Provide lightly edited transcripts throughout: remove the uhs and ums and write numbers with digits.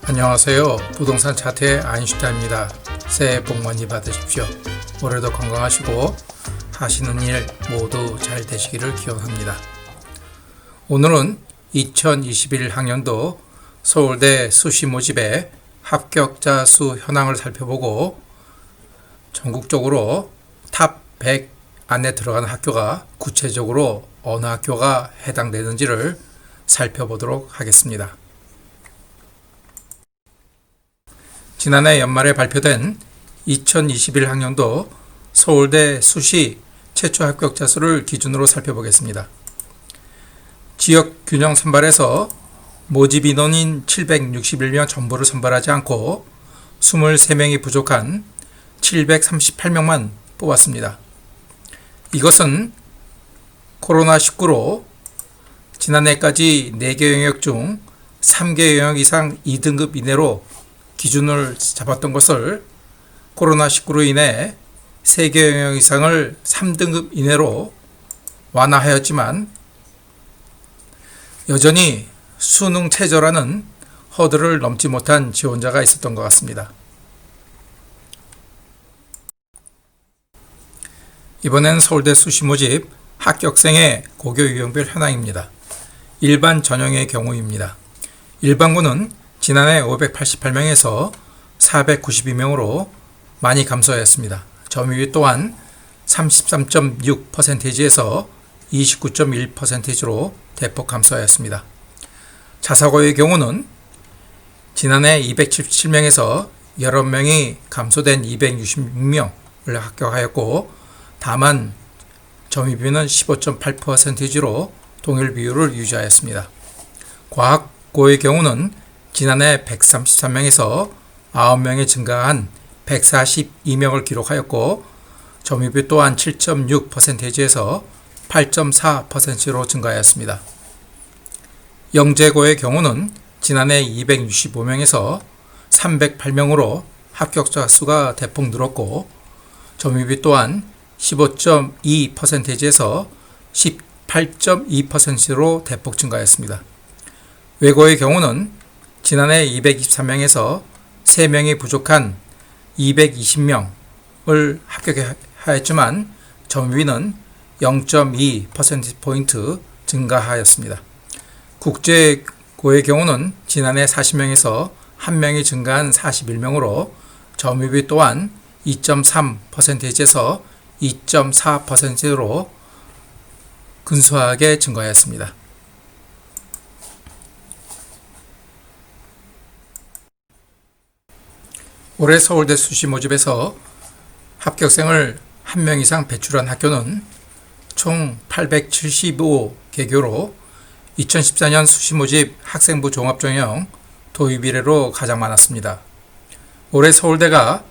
안녕하세요. 부동산 차트의 아인슈타입니다. 새해 복 많이 받으십시오. 올해도 건강하시고 하시는 일 모두 잘 되시기를 기원합니다. 오늘은 2021 학년도 서울대 수시 모집의 합격자 수 현황을 살펴보고 전국적으로 탑 100 안에 들어가는 학교가 구체적으로 어느 학교가 해당되는지를 살펴보도록 하겠습니다. 지난해 연말에 발표된 2021 학년도 서울대 수시 최초 합격자 수를 기준으로 살펴보겠습니다. 지역 균형 선발에서 모집 인원인 761명 전부를 선발하지 않고 23명이 부족한 738명만 뽑았습니다. 이것은 코로나19로 지난해까지 4개 영역 중 3개 영역 이상 2등급 이내로 기준을 잡았던 것을 코로나19로 인해 3개 영역 이상을 3등급 이내로 완화하였지만 여전히 수능 최저라는 허들을 넘지 못한 지원자가 있었던 것 같습니다. 이번엔 서울대 수시 모집 합격생의 고교 유형별 현황입니다. 일반 전형의 경우입니다. 일반고는 지난해 588명에서 492명으로 많이 감소하였습니다. 점유율 또한 33.6%에서 29.1%로 대폭 감소하였습니다. 자사고의 경우는 지난해 277명에서 11명이 감소된 266명을 합격하였고 다만 점유율은 15.8%로 동일 비율을 유지하였습니다. 과학고의 경우는 지난해 133명에서 9명이 증가한 142명을 기록하였고 점유율 또한 7.6%에서 8.4%로 증가하였습니다. 영재고의 경우는 지난해 265명에서 308명으로 합격자 수가 대폭 늘었고 점유율 또한 15.2%에서 18.2%로 대폭 증가했습니다. 외고의 경우는 지난해 223명에서 3명이 부족한 220명을 합격하였지만 점유율은 0.2%포인트 증가하였습니다. 국제고의 경우는 지난해 40명에서 1명이 증가한 41명으로 점유율 또한 2.3%에서 2.4%로 근소하게 증가하였습니다. 올해 서울대 수시 모집에서 합격생을 1명 이상 배출한 학교는 총 875개교로 2014년 수시 모집 학생부 종합전형 도입 이래로 가장 많았습니다. 올해 서울대가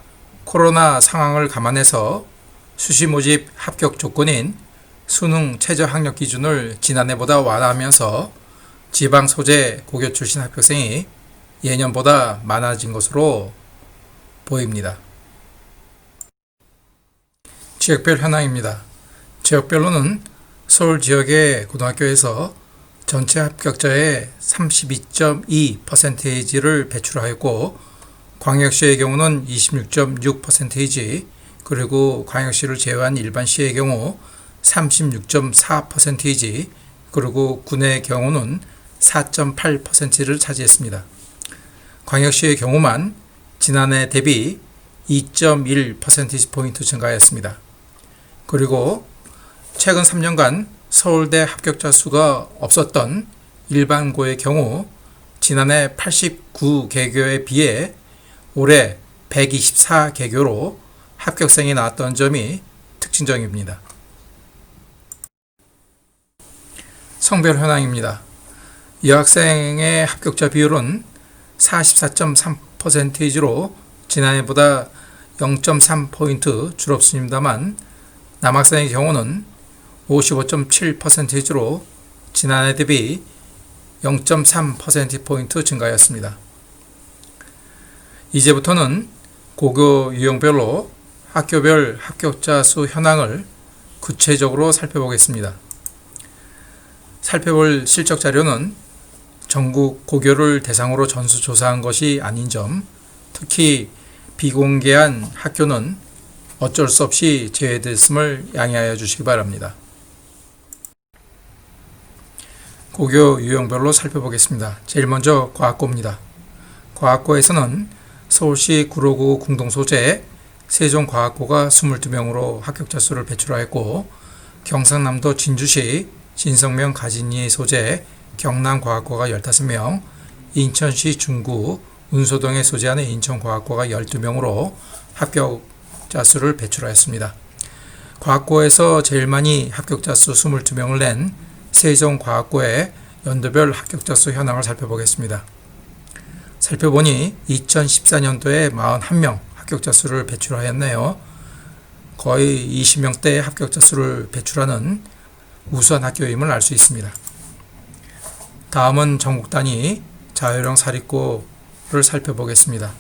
코로나 상황을 감안해서 수시 모집 합격 조건인 수능 최저 학력 기준을 지난해보다 완화하면서 지방 소재 고교 출신 합격생이 예년보다 많아진 것으로 보입니다. 지역별 현황입니다. 지역별로는 서울 지역의 고등학교에서 전체 합격자의 32.2%를 배출하였고 광역시의 경우는 26.6%, 그리고 광역시를 제외한 일반시의 경우 36.4%, 그리고 군의 경우는 4.8%를 차지했습니다. 광역시의 경우만 지난해 대비 2.1%포인트 증가하였습니다. 그리고 최근 3년간 서울대 합격자 수가 없었던 일반고의 경우 지난해 89개교에 비해 올해 124개교로 합격생이 나왔던 점이 특징적입니다. 성별 현황입니다. 여학생의 합격자 비율은 44.3%로 지난해보다 0.3포인트 줄었습니다만 남학생의 경우는 55.7%로 지난해 대비 0.3%포인트 증가하였습니다. 이제부터는 고교 유형별로 학교별 합격자 수 현황을 구체적으로 살펴보겠습니다. 살펴볼 실적 자료는 전국 고교를 대상으로 전수조사한 것이 아닌 점, 특히 비공개한 학교는 어쩔 수 없이 제외됐음을 양해하여 주시기 바랍니다. 고교 유형별로 살펴보겠습니다. 제일 먼저 과학고입니다. 과학고에서는 서울시 구로구 궁동소재 세종과학고가 22명으로 합격자 수를 배출하였고, 경상남도 진주시 진성면 가진리 소재 경남과학고가 15명, 인천시 중구 운소동에 소재하는 인천과학고가 12명으로 합격자 수를 배출하였습니다. 과학고에서 제일 많이 합격자 수 22명을 낸 세종과학고의 연도별 합격자 수 현황을 살펴보겠습니다. 살펴보니 2014년도에 41명 합격자 수를 배출하였네요. 거의 20명대 합격자 수를 배출하는 우수한 학교임을 알 수 있습니다. 다음은 전국 단위 자율형 사립고를 살펴보겠습니다.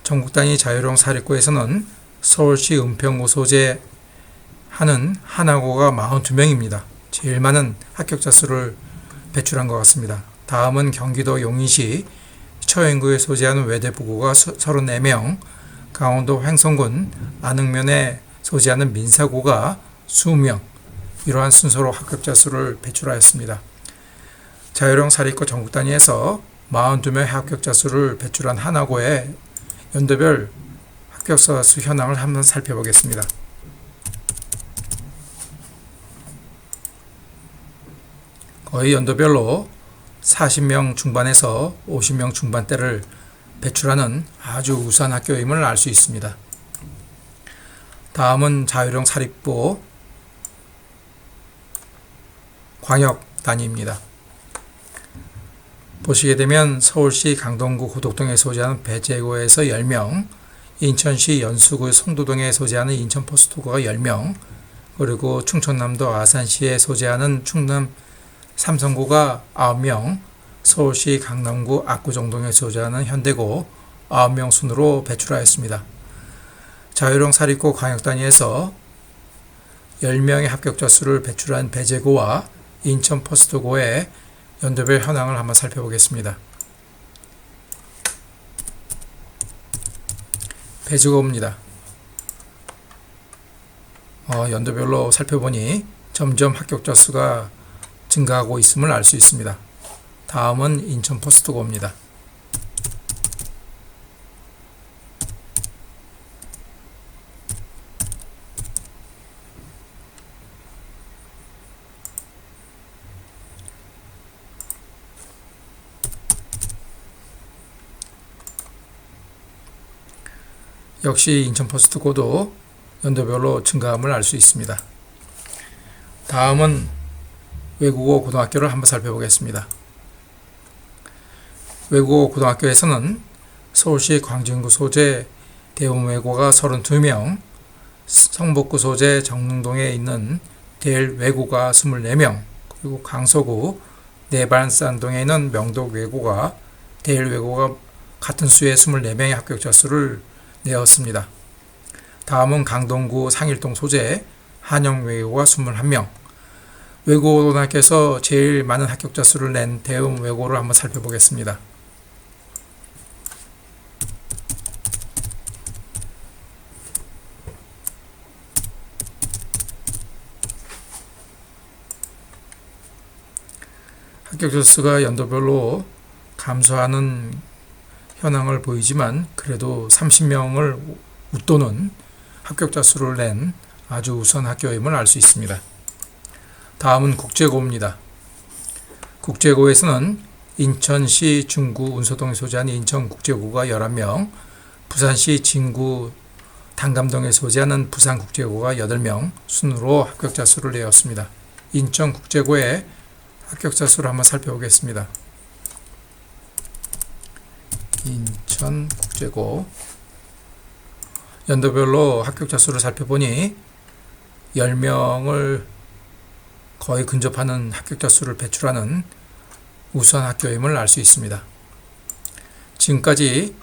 전국 단위 자율형 사립고에서는 서울시 은평구 소재 하는 하나고가 42명입니다. 제일 많은 합격자 수를 배출한 것 같습니다. 다음은 경기도 용인시 처인구에 소재하는 외대부고가 34명, 강원도 횡성군 안흥면에 소재하는 민사고가 20명, 이러한 순서로 합격자 수를 배출하였습니다. 자율형 사립고 전국 단위에서 42명의 합격자 수를 배출한 하나고의 연도별 합격자 수 현황을 한번 살펴보겠습니다. 거의 연도별로 40명 중반에서 50명 중반대를 배출하는 아주 우수한 학교임을 알 수 있습니다. 다음은 자율형 사립부 광역 단위입니다. 보시게 되면 서울시 강동구 고덕동에 소재하는 배재고에서 10명, 인천시 연수구 송도동에 소재하는 인천포스트고가 10명, 그리고 충청남도 아산시에 소재하는 충남 삼성고가 9명, 서울시 강남구 압구정동에 소재하는 현대고 9명 순으로 배출하였습니다. 자율형 사립고 광역 단위에서 10명의 합격자 수를 배출한 배재고와 인천 포스트고의 연도별 현황을 한번 살펴보겠습니다. 배재고입니다. 연도별로 살펴보니 점점 합격자 수가 증가하고 있음을 알 수 있습니다. 다음은 인천 포스트고입니다. 역시 인천 포스트고도 연도별로 증가함을 알 수 있습니다. 다음은 외국어 고등학교를 한번 살펴보겠습니다. 외국어 고등학교에서는 서울시 광진구 소재 대음외고가 32명, 성북구 소재 정릉동에 있는 대일외고가 24명, 그리고 강서구 내발산동에 있는 명덕외고가 대일외고가 같은 수의 24명의 합격자 수를 내었습니다. 다음은 강동구 상일동 소재 한영외고가 21명, 외고고등학교에서 제일 많은 합격자 수를 낸 대음외고를 한번 살펴보겠습니다. 합격자 수가 연도별로 감소하는 현황을 보이지만 그래도 30명을 웃도는 합격자 수를 낸 아주 우수한 학교임을 알 수 있습니다. 다음은 국제고입니다. 국제고에서는 인천시 중구 운소동에 소재하는 인천국제고가 11명, 부산시 진구 단감동에 소재하는 부산국제고가 8명 순으로 합격자 수를 내었습니다. 인천국제고의 합격자 수를 한번 살펴보겠습니다. 인천국제고 연도별로 합격자 수를 살펴보니 10명을 거의 근접하는 합격자 수를 배출하는 우수한 학교임을 알 수 있습니다. 지금까지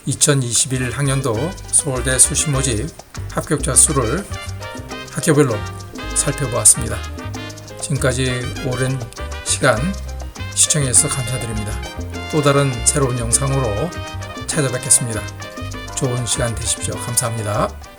2021 학년도 서울대 수시 모집 합격자 수를 학교별로 살펴보았습니다. 지금까지 오랜 시간 시청해 주셔서 감사드립니다. 또 다른 새로운 영상으로 찾아뵙겠습니다. 좋은 시간 되십시오. 감사합니다.